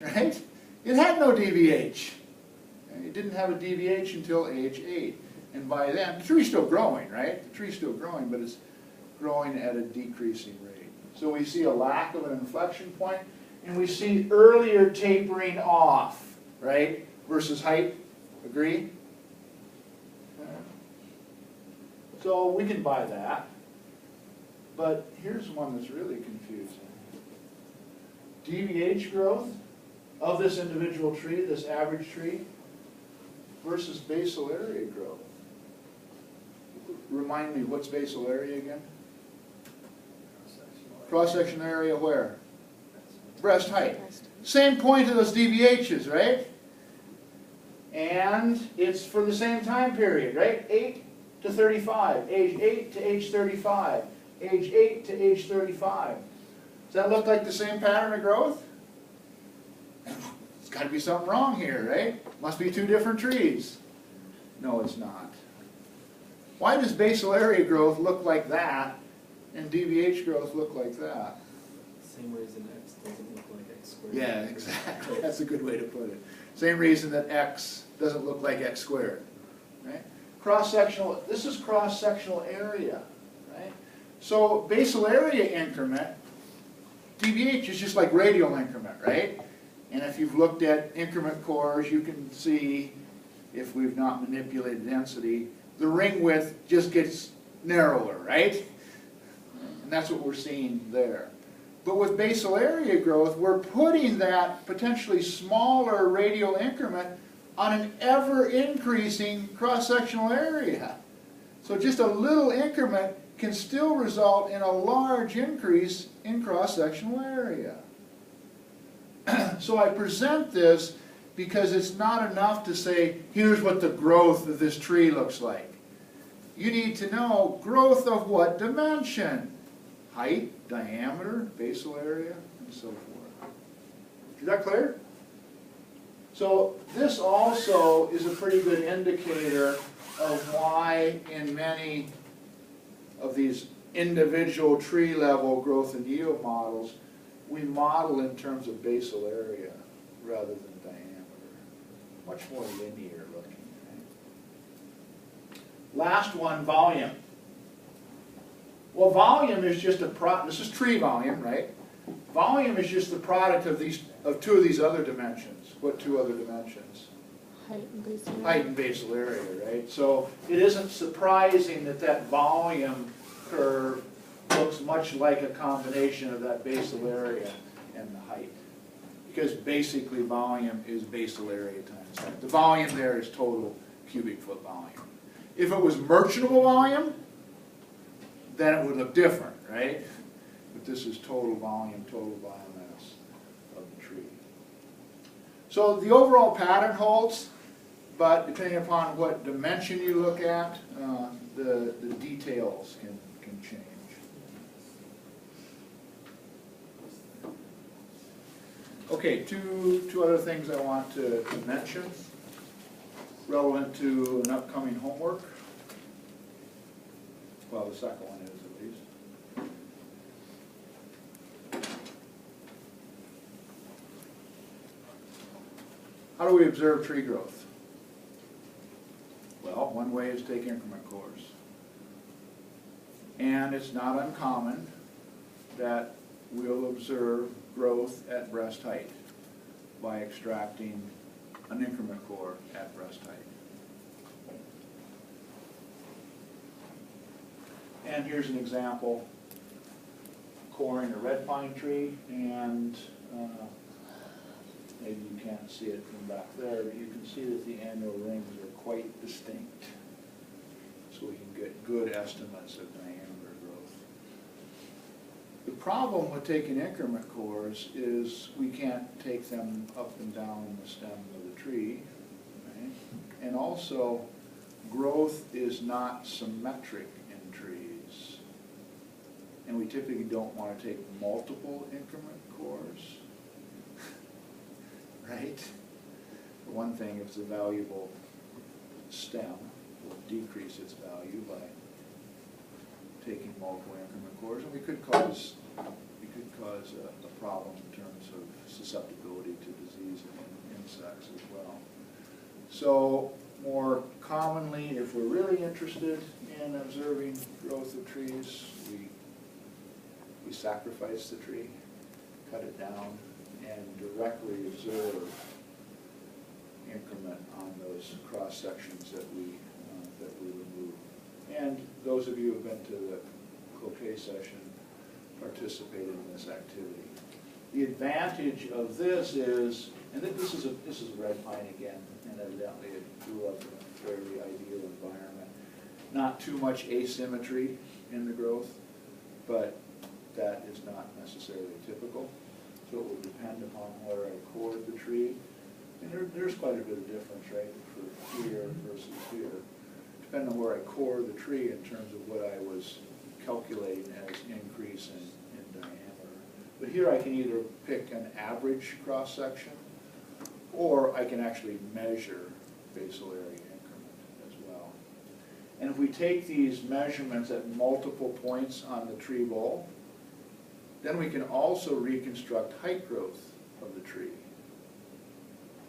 right? It had no DVH. It didn't have a DVH until age 8. And by then, the tree's still growing, right? The tree's still growing, but it's growing at a decreasing rate. So we see a lack of an inflection point, and we see earlier tapering off, right? Versus height. Agree? So we can buy that. But here's one that's really confusing. DVH growth of this individual tree, this average tree, versus basal area growth. Remind me, what's basal area again? Cross-section area where? Breast height. Same point of those DVHs, right? And it's for the same time period, right? 8 to 35, age 8 to age 35, age 8 to age 35. Does that look like the same pattern of growth? There's got to be something wrong here, right? Must be two different trees. No, it's not. Why does basal area growth look like that and DVH growth look like that? Same reason X doesn't look like X squared. Yeah, exactly. That's a good way to put it. Same reason that X doesn't look like X squared, right? Cross-sectional, this is cross-sectional area, right? So basal area increment, DVH is just like radial increment, right? And if you've looked at increment cores, you can see, if we've not manipulated density, the ring width just gets narrower, right? And that's what we're seeing there. But with basal area growth, we're putting that potentially smaller radial increment on an ever-increasing cross-sectional area. So just a little increment can still result in a large increase in cross-sectional area. So I present this because it's not enough to say, here's what the growth of this tree looks like. You need to know growth of what dimension? Height, diameter, basal area, and so forth. Is that clear? So this also is a pretty good indicator of why in many of these individual tree level growth and yield models, we model in terms of basal area rather than diameter. Much more linear looking. Right? Last one, volume. Well, volume is just a this is tree volume, right? Volume is just the product of two of these other dimensions. What two other dimensions? Height and basal area. Height and basal area, right? So it isn't surprising that that volume curve looks much like a combination of that basal area and the height. Because basically volume is basal area times height. The volume there is total cubic foot volume. If it was merchantable volume, then it would look different, right? But this is total volume, total biomass of the tree. So the overall pattern holds, but depending upon what dimension you look at, the details can change. Okay, two other things I want to mention relevant to an upcoming homework. Well, the second one is at least. How do we observe tree growth? Well, one way is take increment cores. And it's not uncommon that we'll observe growth at breast height by extracting an increment core at breast height. And here's an example, coring a red pine tree, and maybe you can't see it from back there, but you can see that the annual rings are quite distinct. So we can get good estimates of diameter growth. The problem with taking increment cores is we can't take them up and down the stem of the tree, right? And also, growth is not symmetric in trees. And we typically don't want to take multiple increment cores, right? For one thing, if it's a valuable stem, will decrease its value by taking multiple increment cores, and we could cause it could cause a problem in terms of susceptibility to disease in insects as well. So more commonly, if we're really interested in observing growth of trees, we sacrifice the tree, cut it down, and directly observe increment on those cross sections that we remove. And those of you who have been to the cloquet session participated in this activity. The advantage of this is, and this is a red pine again, and evidently it grew up in a fairly ideal environment. Not too much asymmetry in the growth, but that is not necessarily typical. So it will depend upon where I cord the tree. And there's quite a bit of difference, right, for here versus here. Depending on where I core the tree in terms of what I was calculating as increase in diameter. But here I can either pick an average cross section, or I can actually measure basal area increment as well. And if we take these measurements at multiple points on the tree bowl, then we can also reconstruct height growth of the tree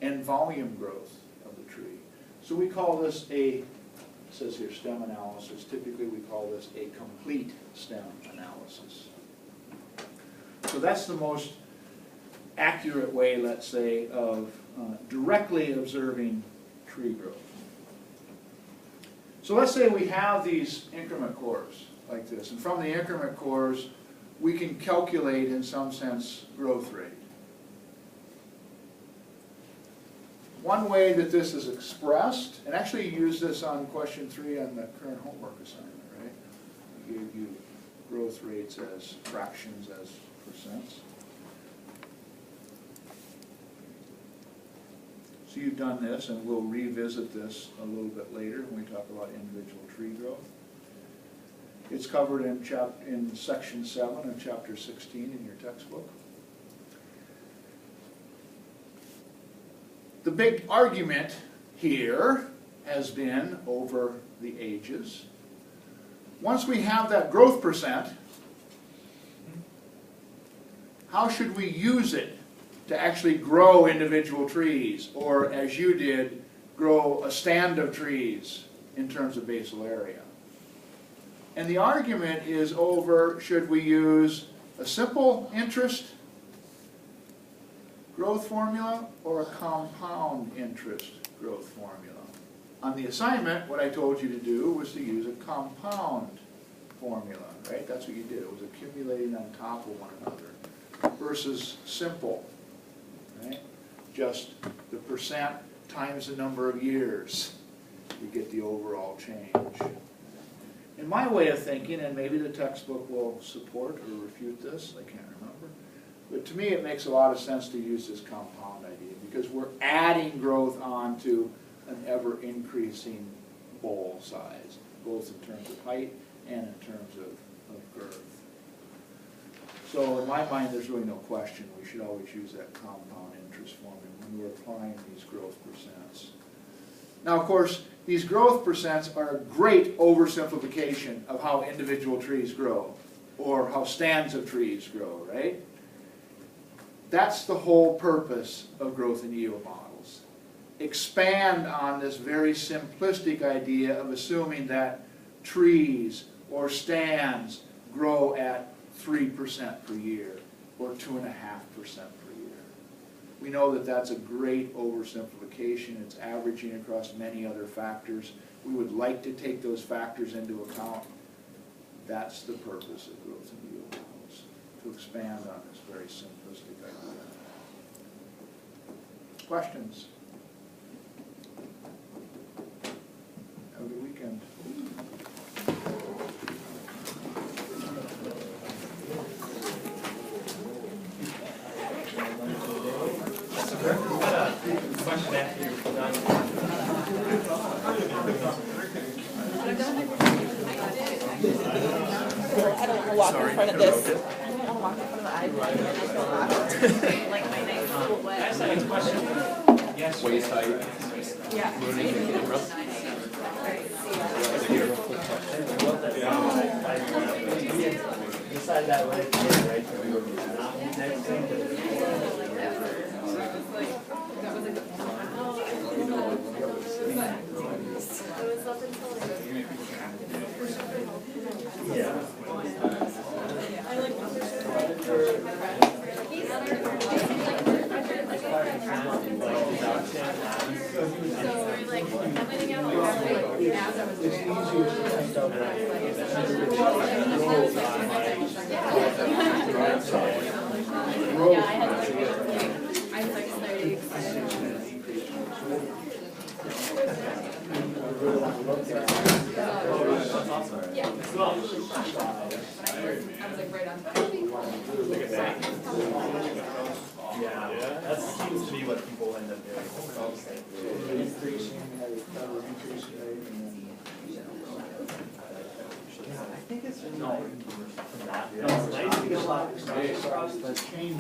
and volume growth of the tree. So we call this it says here stem analysis. Typically we call this a complete stem analysis. So that's the most accurate way, let's say, of directly observing tree growth. So let's say we have these increment cores like this, and from the increment cores we can calculate, in some sense, growth rate. One way that this is expressed, and actually you use this on question 3 on the current homework assignment, right? We gave you growth rates as fractions, as percents. So you've done this, and we'll revisit this a little bit later when we talk about individual tree growth. It's covered in section 7 of chapter 16 in your textbook. The big argument here has been over the ages. Once we have that growth percent, how should we use it to actually grow individual trees, or as you did, grow a stand of trees in terms of basal area? And the argument is over, should we use a simple interest growth formula or a compound interest growth formula? On the assignment, what I told you to do was to use a compound formula, right? That's what you did. It was accumulating on top of one another versus simple, right? Just the percent times the number of years. You get the overall change. In my way of thinking, and maybe the textbook will support or refute this, I can't remember, but to me it makes a lot of sense to use this compound idea, because we're adding growth onto an ever-increasing bowl size, both in terms of height and in terms of girth. So in my mind, there's really no question we should always use that compound interest formula when we're applying these growth percents. Now, of course, these growth percents are a great oversimplification of how individual trees grow, or how stands of trees grow, right? That's the whole purpose of growth and yield models. Expand on this very simplistic idea of assuming that trees or stands grow at 3% per year, or 2.5% per year. We know that that's a great oversimplification. It's averaging across many other factors. We would like to take those factors into account. That's the purpose of growth and yield models, to expand on this very simplistic idea. Questions? Have a good weekend. Question after you're done. I don't want to walk in front of this. I don't want to walk in front of the iPad. And I feel awkward. Like my nice school Can I wet. ask you a question? Yes. Waist height. Yeah. Moving the camera. All right, see ya. Decide that way, right? Not next thing. Yeah. Yeah, that seems to be what people end up doing. I think it's no. It's nice to get a lot of change.